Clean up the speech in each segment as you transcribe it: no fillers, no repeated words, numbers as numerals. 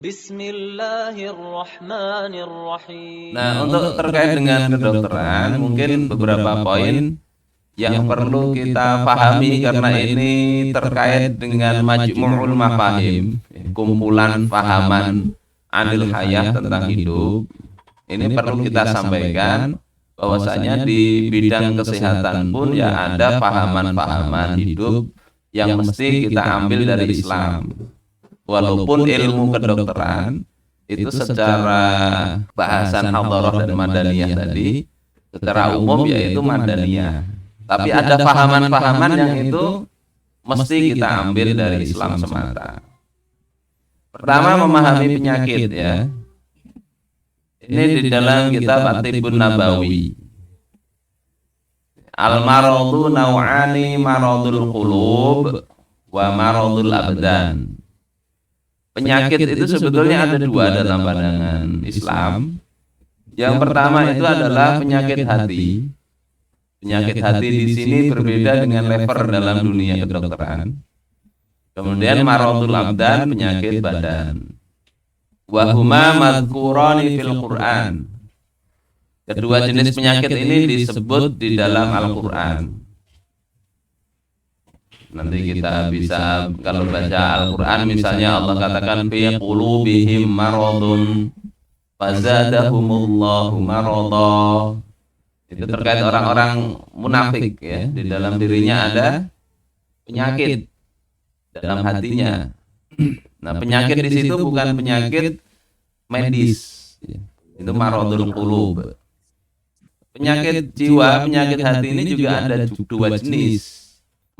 Bismillahirrahmanirrahim. Nah, untuk terkait dengan kedokteran, mungkin beberapa poin yang perlu kita pahami karena ini terkait dengan majmu'ul mafahim, kumpulan fahaman anil hayah tentang hidup. Ini perlu kita sampaikan bahwasanya di bidang kesehatan pun ya ada fahaman-fahaman hidup yang mesti kita ambil dari Islam. Walaupun ilmu kedokteran itu secara bahasan hadharah dan madaniyah tadi secara umum yaitu madaniyah. Tapi ada pahaman-pahaman yang itu mesti kita ambil dari Islam semata. Pertama, memahami penyakit ya. Ini di dalam kitab At-Tibbun Nabawi. Al-maradu naw'ani maradul qulub wa maradul abdan. Penyakit itu sebetulnya ada dua dalam pandangan Islam. Yang pertama itu adalah penyakit hati. Penyakit hati di sini berbeda dengan level dalam dunia kedokteran. Kemudian maradul abdan, penyakit badan. Wa huma madhkurani fil Qur'an. Kedua jenis penyakit ini disebut di dalam Al-Qur'an. Nanti kita bisa kalau baca Al-Qur'an misalnya Allah katakan fi qulubihim maradun fazadahumullahu marada. Itu terkait orang-orang munafik ya, di dalam dirinya ada penyakit dalam hatinya. Nah, penyakit di situ bukan penyakit medis. Itu maradul qulub. Penyakit jiwa, penyakit hati ini juga ada dua jenis.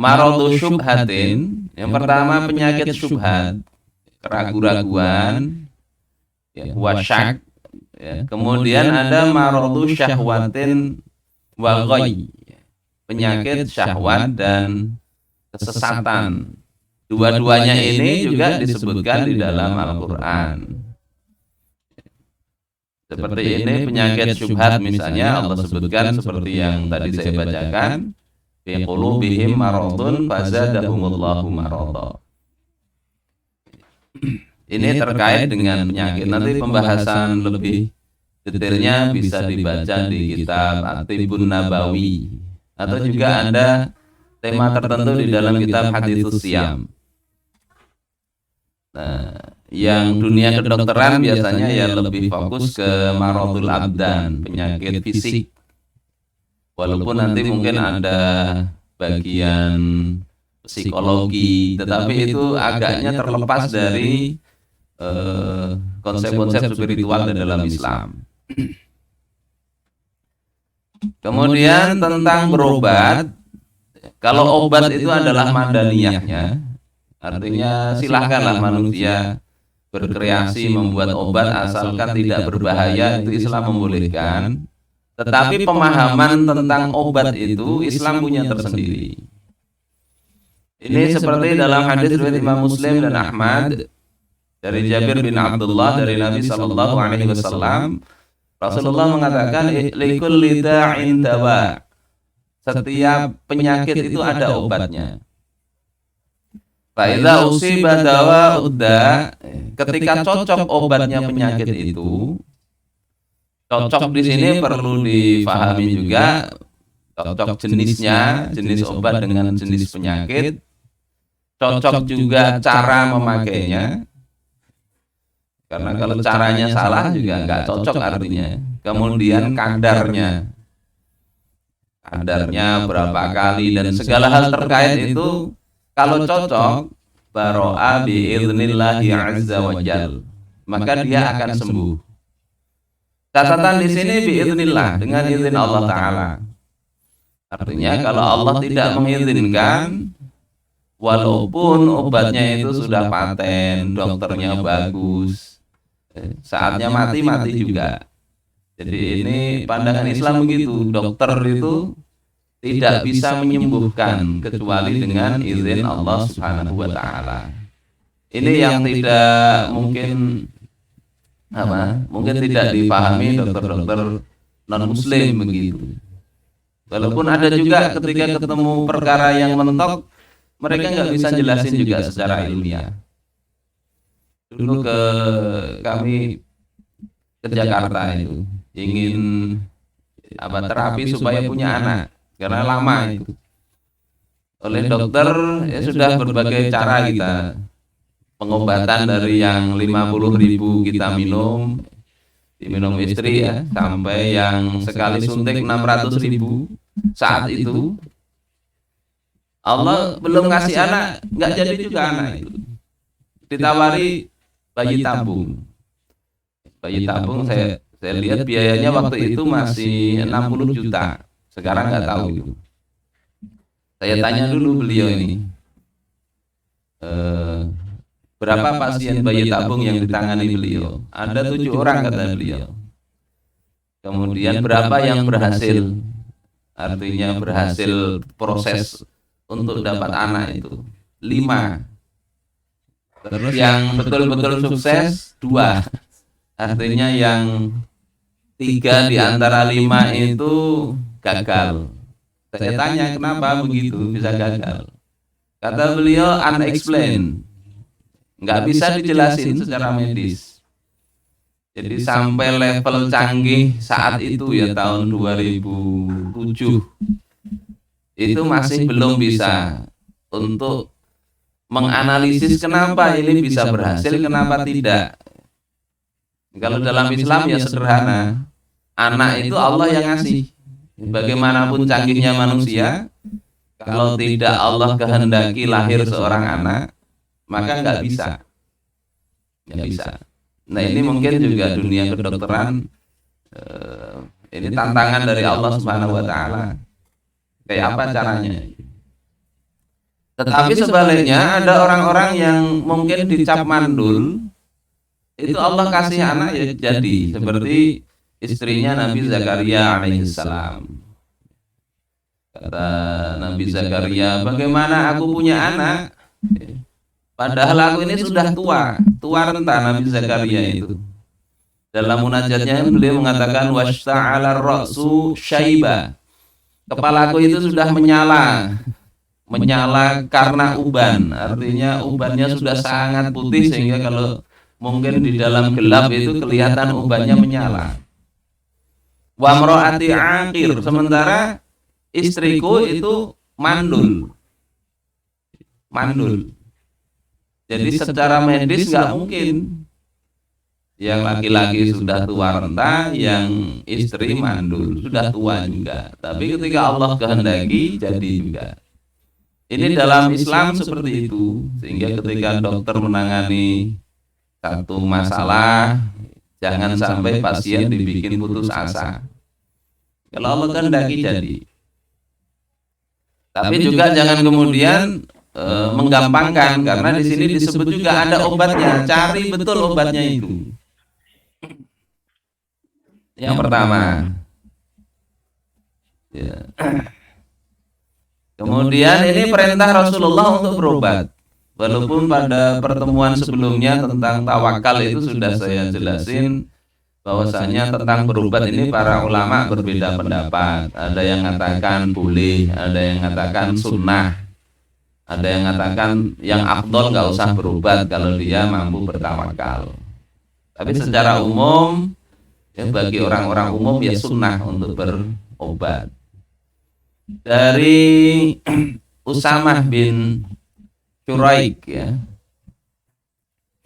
Maradul syubhatin, yang pertama penyakit syubhat, keraguan-raguan, ya, wasyak. Ya. Kemudian ada maradul syahwatin wa ghayy, penyakit syahwat dan kesesatan. Dua-duanya ini juga disebutkan di dalam Al-Qur'an. Seperti ini penyakit syubhat misalnya Allah sebutkan seperti yang tadi saya bacakan, fi qulubihim maradun fazadahumullahu marada. Ini terkait dengan penyakit. Nanti pembahasan lebih detailnya bisa dibaca di kitab At-Tibbun Nabawi, atau juga ada tema tertentu di dalam kitab Haditsus Siyam. Nah, yang dunia kedokteran biasanya ya lebih fokus ke maradul abdan, penyakit fisik. Walaupun nanti mungkin ada bagian psikologi, tetapi itu agaknya terlepas dari konsep-konsep spiritual di dalam Islam. Kemudian tentang berobat, kalau obat itu adalah madaniyahnya, artinya silahkanlah manusia berkreasi membuat obat asalkan tidak berbahaya, itu Islam membolehkan. Tetapi pemahaman tentang obat itu Islam punya tersendiri. Ini seperti dalam hadis riwayat Imam Muslim dan Ahmad dari Jabir bin Abdullah dari Nabi sallallahu alaihi wasallam, Rasulullah mengatakan likulli da'in dawa. Setiap penyakit itu ada obatnya. Fa idza usiba dawa udda, ketika cocok obatnya penyakit itu, cocok di sini perlu difahami juga cocok jenisnya, jenis obat dengan jenis penyakit. Cocok juga cara memakainya. Karena kalau caranya salah juga nggak cocok artinya. Kemudian kadarnya berapa kali dan segala hal terkait itu kalau cocok baro'a bi'idnillahi azza wa jal, maka dia akan sembuh. Catatan di sini bi'idnillah, dengan izin Allah Ta'ala. Artinya kalau Allah tidak mengizinkan, walaupun obatnya itu sudah paten, dokternya bagus, saatnya mati juga. Jadi ini pandangan Islam begitu, dokter itu tidak bisa menyembuhkan kecuali dengan izin Allah Subhanahu wa Ta'ala. Ini yang tidak mungkin tidak dipahami dokter-dokter non muslim begitu. Walaupun ada juga ketika ketemu perkara yang mentok, mereka nggak bisa jelasin juga secara ilmiah. dulu kami ke Jakarta itu ingin terapi supaya punya anak karena lama itu oleh dokter ya sudah berbagai cara kita pengobatan dari yang 50.000 kita diminum istri ya sampai yang sekali suntik 600.000 saat itu Allah belum ngasih anak, nggak jadi juga anak itu. Ditawari bayi tabung. Bayi tabung saya lihat biayanya waktu itu masih 60 juta. Sekarang nggak tahu itu. Saya tanya dulu beliau ini, berapa pasien bayi tabung yang ditangani beliau? Ada 7 orang kata beliau. Kemudian berapa yang berhasil? Artinya berhasil proses untuk dapat anak itu 5. Terus yang betul-betul sukses 2. Artinya yang 3 di antara 5 itu gagal. Saya tanya kenapa begitu bisa gagal. Kata beliau unexplained, nggak bisa dijelasin secara medis. Jadi sampai level canggih saat itu ya tahun 2007 itu masih belum bisa untuk menganalisis kenapa ini bisa berhasil, kenapa tidak. Kalau dalam Islam ya sederhana, anak itu Allah yang ngasih. Bagaimanapun canggihnya manusia, kalau tidak Allah kehendaki lahir seorang anak, maka nggak bisa. Nah ini mungkin juga dunia kedokteran, ini tantangan dari Allah Subhanahu Wa Taala. Kayak apa caranya? Tetapi sebaliknya ada orang-orang yang mungkin dicap mandul, itu Allah kasih anak ya jadi seperti istrinya Nabi Zakaria alaihissalam. Kata Nabi Zakaria, bagaimana aku punya anak? Padahal aku ini sudah tua renta. Nabi Zakaria itu dalam munajatnya beliau mengatakan washta'ala ra'su syaiba. Kepalaku itu sudah menyala karena uban, artinya ubannya sudah sangat putih sehingga kalau mungkin di dalam gelap itu kelihatan ubannya menyala. Wa mraati aqir, sementara istriku itu mandul. Jadi secara medis nggak mungkin. Yang laki-laki sudah tua renta, yang istri mandul, sudah tua juga. Tapi ketika Allah kehendaki, jadi juga. Ini dalam Islam seperti itu. Sehingga ketika dokter menangani satu masalah, jangan sampai pasien dibikin putus asa. Kalau Allah kehendaki, jadi. Tapi juga jangan kemudian menggampangkan, karena di sini disebut juga ada obatnya. Cari betul obatnya itu. Yang pertama, ya. Kemudian ini perintah Rasulullah untuk berobat. Walaupun pada pertemuan sebelumnya tentang tawakal itu sudah saya jelasin bahwasanya tentang berobat ini para ulama berbeda pendapat. Ada yang mengatakan boleh, ada yang mengatakan sunnah, ada yang mengatakan yang afdol nggak usah berobat kalau dia mampu bertawakal. Tapi secara umum ya, bagi orang-orang umum ya sunnah untuk berobat. Dari Usamah bin Syuraik ya,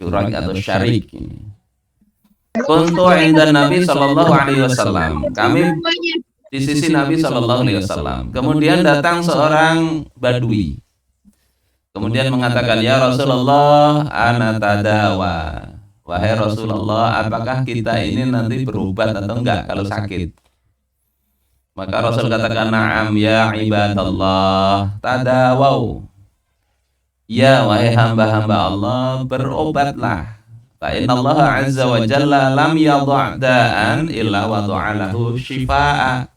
Syuraik atau Syarik. Kuntu inda Nabi sallallahu alaihi wasallam. Kami di sisi Nabi sallallahu alaihi wasallam. Kemudian datang seorang badui. Kemudian mengatakan, ya Rasulullah, ana tadawa. Wahai Rasulullah, apakah kita ini nanti berobat atau enggak kalau sakit? Maka Rasul katakan, na'am ya ibadallah, tadawau. Ya wahai hamba-hamba Allah, berobatlah. Fa inna Allah azza wa jalla lam yadha' da'an illa wada'alahu shifa'a.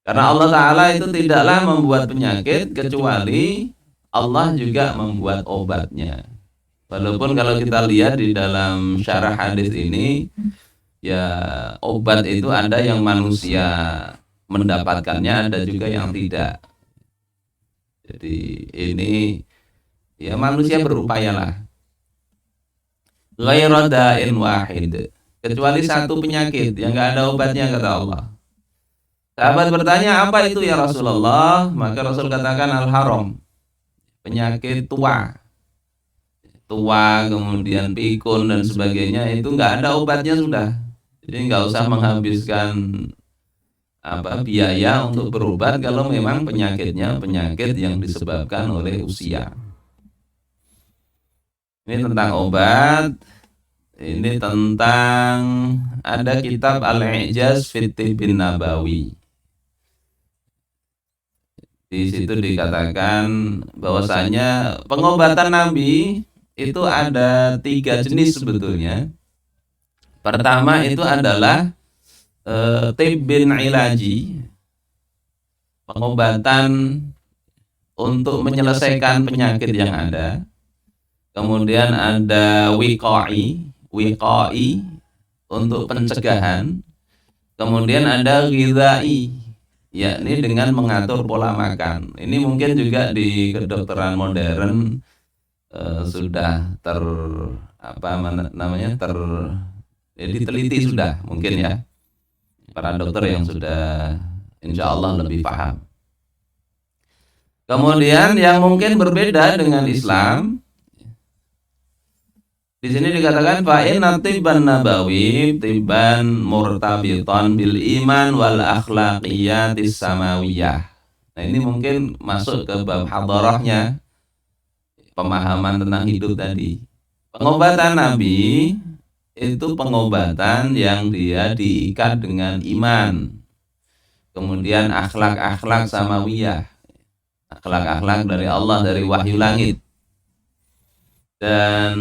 Karena Allah Ta'ala itu tidaklah membuat penyakit kecuali Allah juga membuat obatnya. Walaupun kalau kita lihat di dalam syarah hadis ini, ya obat itu ada yang manusia mendapatkannya, ada juga yang tidak. Jadi ini ya manusia berupayalah. ghaira da'in wahid, kecuali satu penyakit yang enggak ada obatnya, kata Allah. Sahabat bertanya, apa itu ya Rasulullah? Maka Rasul katakan al-haram, penyakit tua, kemudian pikun dan sebagainya, itu enggak ada obatnya sudah. Jadi enggak usah menghabiskan biaya untuk berobat kalau memang penyakitnya penyakit yang disebabkan oleh usia. Ini tentang obat. Ini tentang ada kitab Al-I'jaz fi Tibbin Nabawi. Di situ dikatakan bahwasanya pengobatan Nabi itu ada 3 jenis sebetulnya. Pertama itu adalah tibbin ilaji, pengobatan untuk menyelesaikan penyakit yang ada. Kemudian ada wiqai untuk pencegahan. Kemudian ada ghidai, yakni dengan mengatur pola makan. Ini mungkin juga di kedokteran modern sudah diteliti sudah mungkin ya, para dokter yang sudah insya Allah lebih paham. Kemudian yang mungkin berbeda dengan Islam, di sini dikatakan fa inna tibban nabawi tibban murtabitan bil iman wal akhlaqiyatis samawiyah. Nah, ini mungkin masuk ke bab hadarahnya, pemahaman tentang hidup tadi. Pengobatan Nabi itu pengobatan yang dia diikat dengan iman, kemudian akhlak-akhlak samawiyah, akhlak-akhlak dari Allah, dari wahyu langit. Dan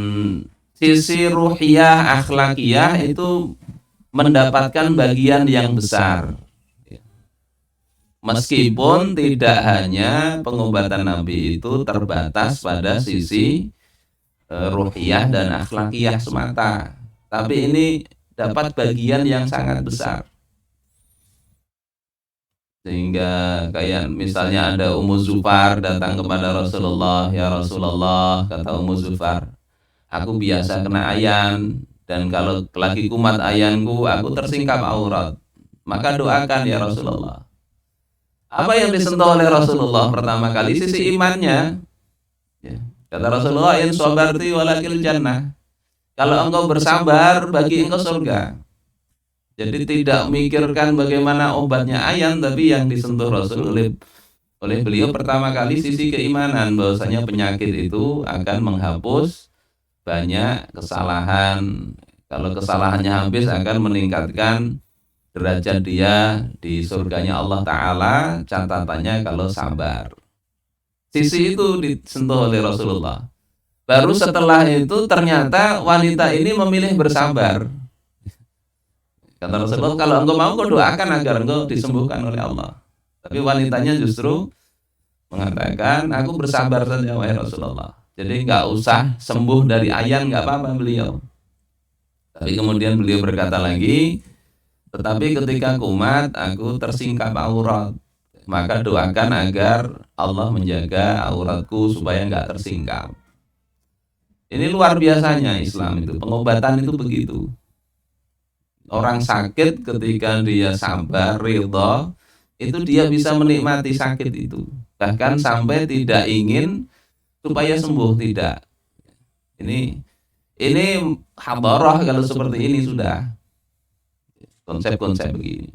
sisi ruhiyah, akhlakiyah itu mendapatkan bagian yang besar. Meskipun tidak hanya pengobatan Nabi itu terbatas pada sisi ruhiyah dan akhlakiyah semata, tapi ini dapat bagian yang sangat besar. Sehingga kayak misalnya ada Ummu Zufar datang kepada Rasulullah, ya Rasulullah, kata Ummu Zufar, aku biasa kena ayan, dan kalau lagi kumat ayanku, aku tersingkap aurat. Maka doakan ya Rasulullah. Apa yang disentuh oleh Rasulullah pertama kali? Sisi imannya. Ya. Kata Rasulullah, in sabarti walakil jannah. Kalau engkau bersabar, bagi engkau surga. Jadi tidak memikirkan bagaimana obatnya ayan, tapi yang disentuh Rasul oleh beliau pertama kali sisi keimanan, bahwasanya penyakit itu akan menghapus banyak kesalahan. Kalau kesalahannya habis, akan meningkatkan derajat dia di surganya Allah Ta'ala, catatannya kalau sabar. Sisi itu disentuh oleh Rasulullah. Baru setelah itu ternyata wanita ini memilih bersabar. Kata Rasulullah, kalau engkau mau, kau doakan agar engkau disembuhkan oleh Allah. Tapi wanitanya justru mengatakan, aku bersabar saja wahai Rasulullah. Jadi nggak usah sembuh dari ayan, nggak apa-apa beliau. Tapi kemudian beliau berkata lagi, tetapi ketika kumat aku tersingkap aurat, maka doakan agar Allah menjaga auratku supaya nggak tersingkap. Ini luar biasanya Islam itu, pengobatan itu begitu. Orang sakit ketika dia sabar, ridha, itu dia bisa menikmati sakit itu. Bahkan sampai tidak ingin supaya sembuh, tidak. Ini hadarah kalau seperti ini sudah konsep-konsep begini.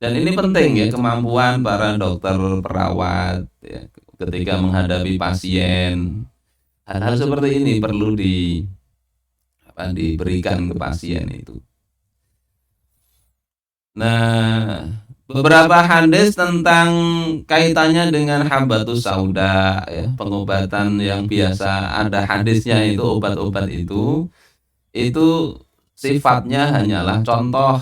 Dan ini penting ya, kemampuan para dokter perawat ya, ketika menghadapi pasien. Hal-hal seperti ini perlu diberikan ke pasien itu. Nah, beberapa hadis tentang kaitannya dengan habatus sauda, ya, pengobatan yang biasa ada hadisnya itu, obat-obat itu sifatnya hanyalah contoh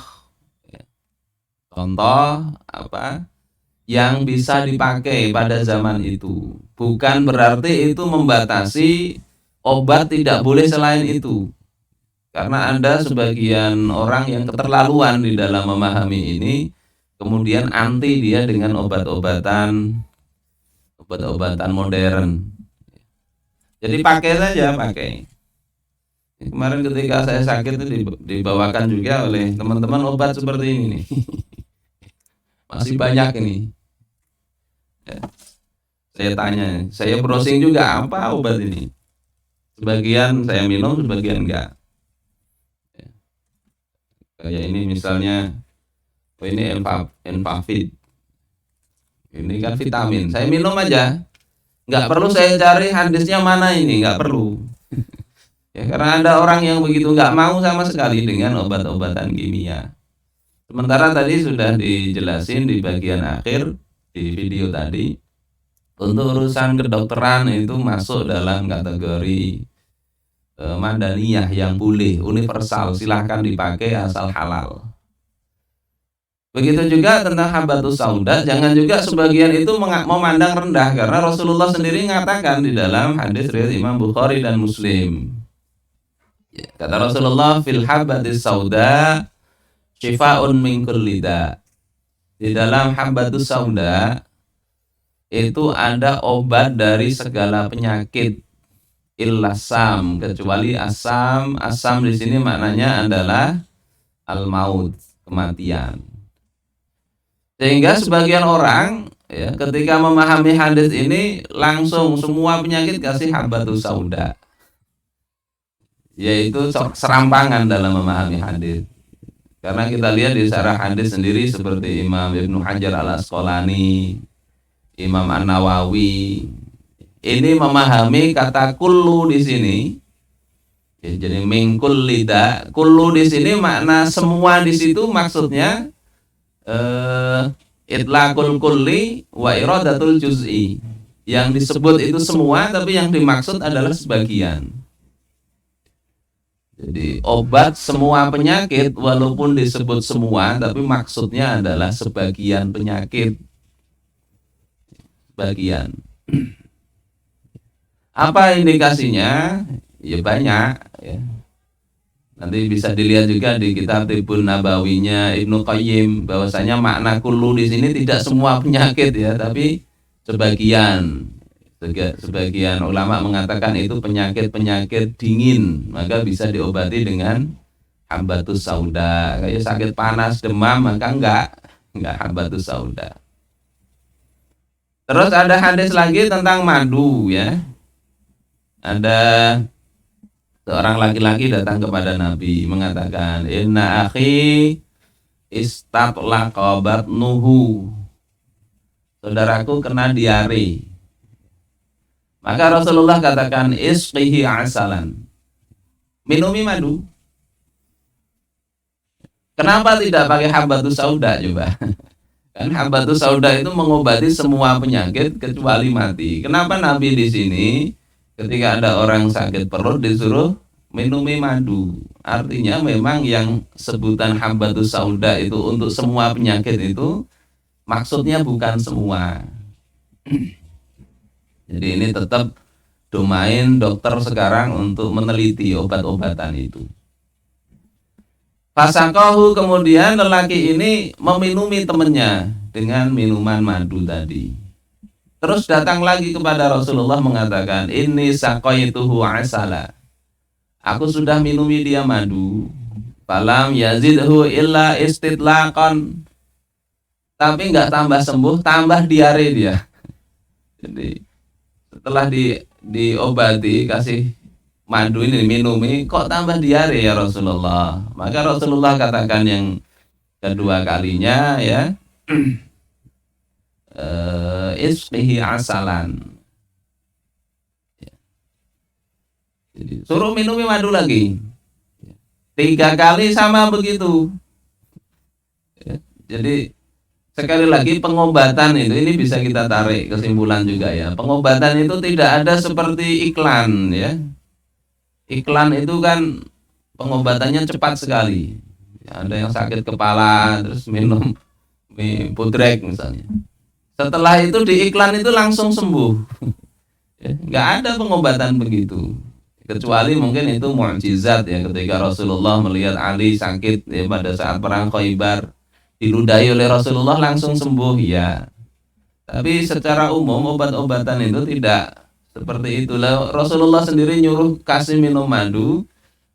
yang bisa dipakai pada zaman itu. Bukan berarti itu membatasi obat tidak boleh selain itu. Karena ada sebagian orang yang keterlaluan di dalam memahami ini, kemudian anti dia dengan obat-obatan modern. Jadi pakai saja, pakai. Kemarin ketika saya sakit itu dibawakan juga oleh teman-teman obat seperti ini nih. Masih banyak ini. Ya, saya tanya, saya browsing juga apa obat ini. Sebagian saya minum, sebagian enggak. Ya, kayak ini misalnya, ini Enfavit. Ini kan vitamin. Saya minum aja. Nggak perlu saya cari hadisnya mana ini, nggak perlu. Ya, karena ada orang yang begitu nggak mau sama sekali dengan obat-obatan kimia. Sementara tadi sudah dijelasin di bagian akhir di video tadi, untuk urusan kedokteran itu masuk dalam kategori madaniyah yang boleh, universal, silahkan dipakai asal halal. Begitu juga tentang habatus sauda, jangan juga sebagian itu memandang rendah, karena Rasulullah sendiri mengatakan di dalam hadis riwayat Imam Bukhari dan Muslim. Kata Rasulullah, fil habatis sauda syifa'un min kulli da. Di dalam habatus sauda itu ada obat dari segala penyakit illa sam, kecuali asam. Asam di sini maknanya adalah al-maut, kematian. Sehingga sebagian orang ya, ketika memahami hadis ini langsung semua penyakit kasih habatus sauda, yaitu serampangan dalam memahami hadis. Karena kita lihat di syarah hadis sendiri seperti Imam Ibnu Hajar Al-Asqalani, Imam An-Nawawi, ini memahami kata kullu di sini. Ya, jadi min kulli da, kullu di sini makna semua, di situ maksudnya itlaqul kulli wa iradatul juz'i. Yang disebut itu semua, tapi yang dimaksud adalah sebagian. Jadi obat semua penyakit walaupun disebut semua, tapi maksudnya adalah sebagian penyakit. Sebagian. Apa indikasinya? Ya banyak ya. Nanti bisa dilihat juga di kitab Tibbun Nabawinya Ibnu Qayyim, bahwasanya makna kullu di sini tidak semua penyakit ya, tapi sebagian. Sebagian ulama mengatakan itu penyakit-penyakit dingin, maka bisa diobati dengan habatus sauda. Kayak sakit panas, demam, maka enggak habatus sauda. Terus ada hadis lagi tentang madu ya. Ada seorang laki-laki datang kepada Nabi mengatakan, inna akhi istatlaqa batnuhu, saudaraku kena diare. Maka Rasulullah katakan, isqihi asalan, minumi madu. Kenapa tidak pakai habatus sauda coba? Kan habatus sauda itu mengobati semua penyakit kecuali mati. Kenapa Nabi di sini ketika ada orang sakit perut disuruh minumi madu? Artinya memang yang sebutan habatus sauda itu untuk semua penyakit itu maksudnya bukan semua. Jadi ini tetap domain dokter sekarang untuk meneliti obat-obatan itu. Fasaqahu, kemudian lelaki ini meminumi temannya dengan minuman madu tadi. Terus datang lagi kepada Rasulullah mengatakan, inni saqaituhu asala, aku sudah minumi dia madu. Falam yazidhu illa istitlaqan, tapi enggak tambah sembuh, tambah diare dia. Jadi setelah diobati, kasih madu ini minumi, kok tambah diare ya Rasulullah? Maka Rasulullah katakan yang kedua kalinya ya, isqihi asalan. Jadi suruh minumi madu lagi 3 kali sama begitu. Jadi sekali lagi pengobatan itu, ini bisa kita tarik kesimpulan juga ya. Pengobatan itu tidak ada seperti iklan ya. Iklan itu kan pengobatannya cepat sekali. Ada yang sakit kepala terus minum mie putrek misalnya. Setelah itu di iklan itu langsung sembuh. Nggak ada pengobatan begitu. Kecuali mungkin itu mukjizat ya, ketika Rasulullah melihat Ali sakit ya pada saat perang Khaybar, diludahi oleh Rasulullah langsung sembuh ya. Tapi secara umum obat-obatan itu tidak seperti itulah. Rasulullah sendiri nyuruh kasih minum madu,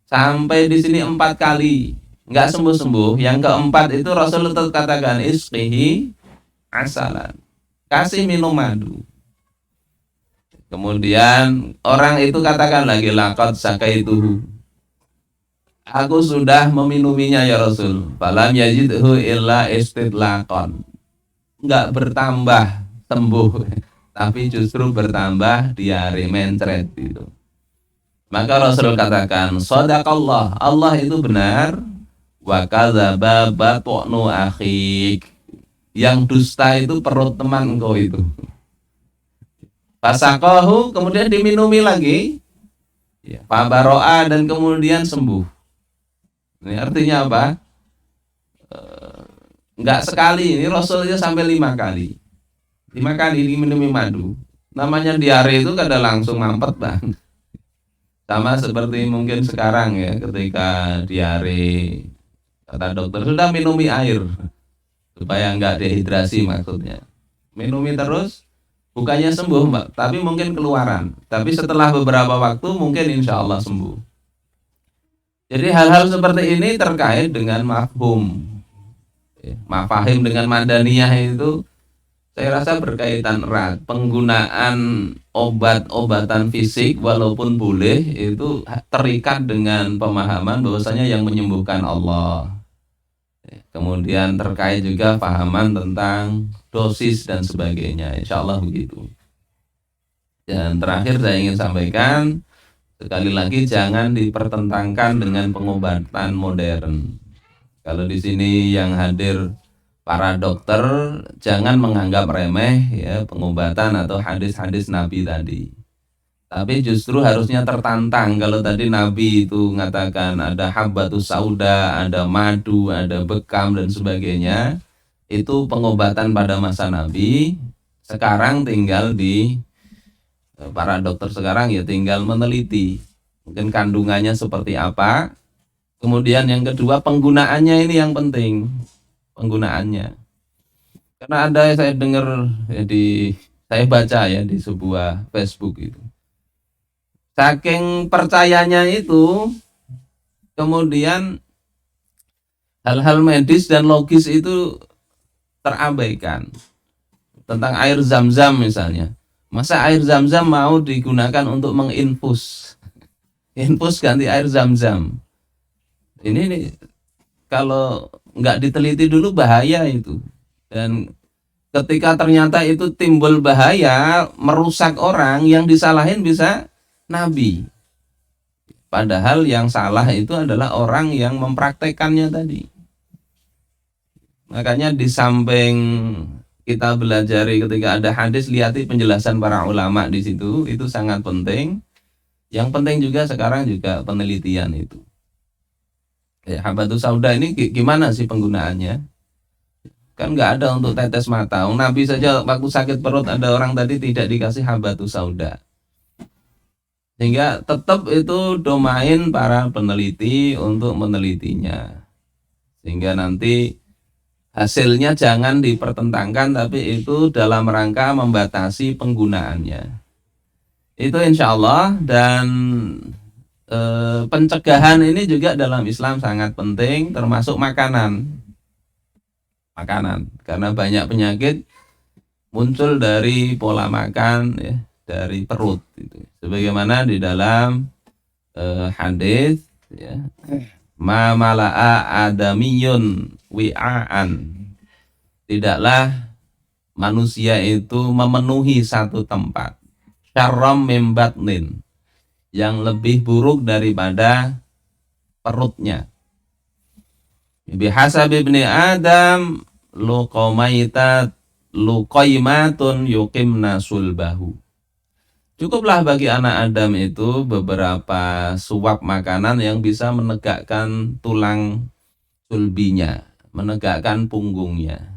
Sampai di sini 4 kali nggak sembuh-sembuh. Yang keempat itu Rasul tetap katakan isqihi asalan, kasih minum madu. Kemudian orang itu katakan lagi laqad sakaituhu, aku sudah meminuminya ya Rasul. Falam yajidhu illa istidlaqan, nggak bertambah sembuh, tapi justru bertambah diare, mencret gitu. Maka Rasul katakan, shadaqallah, Allah itu benar, wa kadzaba batnu akhik, yang dusta itu perut teman engkau itu. Fasaqahu, kemudian diminumi lagi, fabaro'a, dan kemudian sembuh. Ini artinya apa? Enggak sekali, ini Rasulnya sampai 5 kali. 5 kali diminumi madu. Namanya diare itu kada langsung mampet, Bang. Sama seperti mungkin sekarang ya, ketika diare, kata dokter sudah minumi air supaya enggak dehidrasi maksudnya. Minumi terus, bukannya sembuh Mbak, tapi mungkin keluaran. Tapi setelah beberapa waktu mungkin insya Allah sembuh. Jadi hal-hal seperti ini terkait dengan mafhum. Mafahim dengan madaniyah itu saya rasa berkaitan erat. Penggunaan obat-obatan fisik walaupun boleh itu terikat dengan pemahaman bahwasanya yang menyembuhkan Allah. Kemudian terkait juga pahaman tentang dosis dan sebagainya. Insya Allah begitu. Dan terakhir saya ingin sampaikan, sekali lagi jangan dipertentangkan dengan pengobatan modern. Kalau di sini yang hadir para dokter, jangan menganggap remeh ya pengobatan atau hadis-hadis Nabi tadi. Tapi justru harusnya tertantang. Kalau tadi Nabi itu mengatakan ada habbatus sauda, ada madu, ada bekam dan sebagainya, itu pengobatan pada masa Nabi. Sekarang tinggal di para dokter sekarang ya tinggal meneliti mungkin kandungannya seperti apa. Kemudian yang kedua penggunaannya ini yang penting. Penggunaannya, karena ada saya dengar ya saya baca ya di sebuah Facebook itu, saking percayanya itu kemudian hal-hal medis dan logis itu terabaikan. Tentang air zam-zam misalnya, masa air zam-zam mau digunakan untuk menginfus ganti air zam-zam, ini kalau nggak diteliti dulu bahaya itu. Dan ketika ternyata itu timbul bahaya, merusak orang, yang disalahin bisa Nabi. Padahal yang salah itu adalah orang yang mempraktekannya tadi. Makanya di samping kita belajari ketika ada hadis, lihati penjelasan para ulama di situ, itu sangat penting. Yang penting juga sekarang juga penelitian itu. Habbatus sauda ini gimana sih penggunaannya? Kan nggak ada untuk tetes mata. Nabi saja waktu sakit perut ada orang tadi tidak dikasih habbatus sauda. Sehingga tetap itu domain para peneliti untuk menelitinya. Sehingga nanti hasilnya jangan dipertentangkan, tapi itu dalam rangka membatasi penggunaannya. Itu insya Allah. Dan pencegahan ini juga dalam Islam sangat penting, termasuk makanan, karena banyak penyakit muncul dari pola makan ya, dari perut gitu. Sebagaimana di dalam hadis ya, ma mala'a adamiyun wi'aan, tidaklah manusia itu memenuhi satu tempat, syarram mim batnin, yang lebih buruk daripada perutnya. Bihasab ibni Adam luqaimatun yuqimna sulbahu. Cukuplah bagi anak Adam itu beberapa suap makanan yang bisa menegakkan tulang sulbinya, menegakkan punggungnya.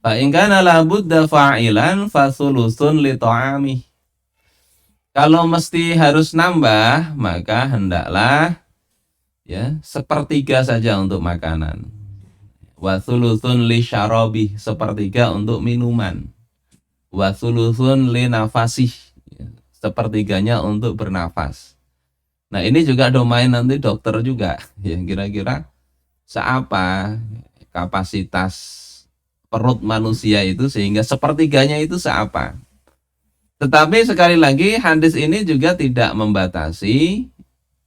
Fa in kana la budda fa'ilan fa thuluthun li ta'amih. Kalau mesti harus nambah, maka hendaklah ya sepertiga saja untuk makanan. Wa thuluthun li syarabi, sepertiga untuk minuman. Wa thuluthun li nafasih, sepertiganya untuk bernafas. Nah, ini juga domain nanti dokter juga. Ya, kira-kira seapa kapasitas perut manusia itu sehingga sepertiganya itu seapa. Tetapi sekali lagi hadis ini juga tidak membatasi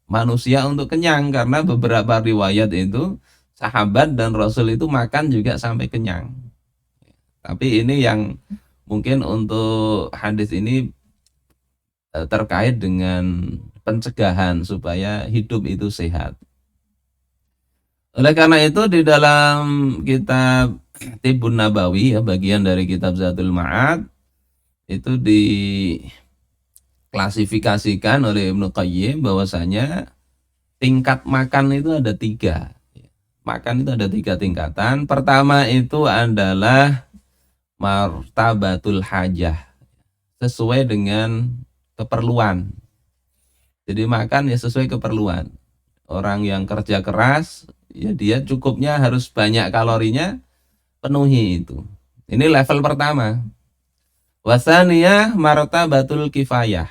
manusia untuk kenyang karena beberapa riwayat itu sahabat dan Rasul itu makan juga sampai kenyang. Tapi ini yang mungkin untuk hadis ini terkait dengan pencegahan supaya hidup itu sehat. Oleh karena itu di dalam kitab Tibbun Nabawi ya, bagian dari kitab Zadul Ma'ad itu diklasifikasikan oleh Ibnu Qayyim bahwasanya tingkat makan itu ada tiga. Makan itu ada tiga tingkatan. Pertama itu adalah martabatul hajah, sesuai dengan keperluan. Jadi makan ya sesuai keperluan. Orang yang kerja keras, ya dia cukupnya harus banyak kalorinya, penuhi itu. Ini level pertama. Wasaniyah martabatul kifayah.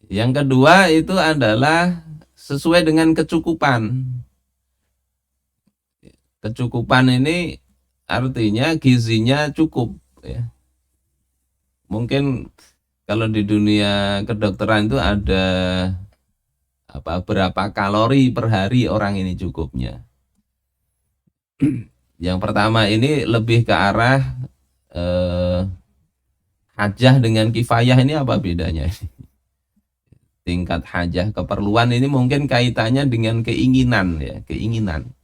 Yang kedua itu adalah sesuai dengan kecukupan. Kecukupan ini artinya gizinya cukup ya. Mungkin kalau di dunia kedokteran itu ada berapa kalori per hari orang ini cukupnya. Yang pertama ini lebih ke arah hajah dengan kifayah, ini apa bedanya? Tingkat hajah keperluan ini mungkin kaitannya dengan keinginan ya, keinginan.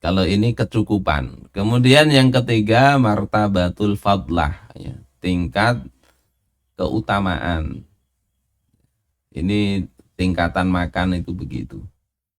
Kalau ini kecukupan. Kemudian yang ketiga martabatul fadlah ya, tingkat keutamaan. Ini tingkatan makan itu begitu.